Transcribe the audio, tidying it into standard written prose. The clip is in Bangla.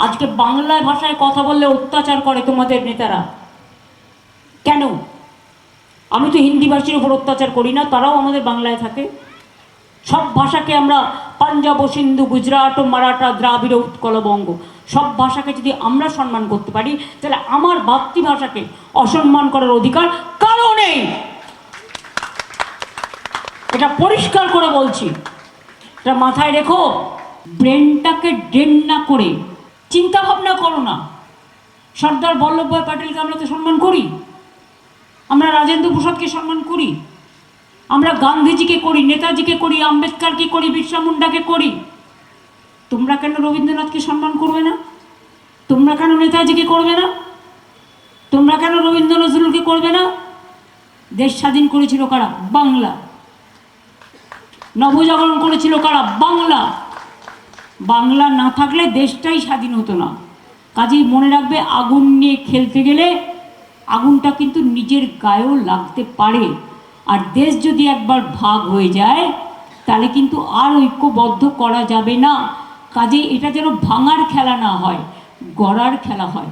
আজকে বাংলা ভাষায় কথা বললে অত্যাচার করে তোমাদের নেতারা। কেন? আমি তো হিন্দিভাষীর উপর অত্যাচার করি না, তারাও আমাদের বাংলায় থাকে। সব ভাষাকে আমরা পাঞ্জাব ও সিন্ধু, গুজরাট ও মারাঠা, দ্রাবিড় উৎকল বঙ্গ, সব ভাষাকে যদি আমরা সম্মান করতে পারি, তাহলে আমার মাতৃভাষাকে অসম্মান করার অধিকার কারো নেই। এটা পরিষ্কার করে বলছি, এটা মাথায় রেখো। ব্রেনটাকে ড্রেন না করে চিন্তা ভাবনা করো না। সর্দার বল্লভভাই প্যাটেলকে আমরা তো সম্মান করি, আমরা রাজেন্দ্র প্রসাদকে সম্মান করি, আমরা গান্ধীজিকে করি, নেতাজিকে করি, আম্বেদকরকে করি, বিরসা মুন্ডাকে করি। তোমরা কেন রবীন্দ্রনাথকে সম্মান করবে না? তোমরা কেন নেতাজিকে করবে না? তোমরা কেন রবীন্দ্র নজরুলকে করবে না? দেশ স্বাধীন করেছিল কারা? বাংলা। নবজাগরণ করেছিল কারা? বাংলা। বাংলা না থাকলে দেশটাই স্বাধীন হতো না। কাজেই মনে রাখবে, আগুন নিয়ে খেলতে গেলে আগুনটা কিন্তু নিজের গায়েও লাগতে পারে। আর দেশ যদি একবার ভাগ হয়ে যায় তাহলে কিন্তু আর ঐক্যবদ্ধ করা যাবে না। কাজেই এটা যেন ভাঙার খেলা না হয়, গড়ার খেলা হয়।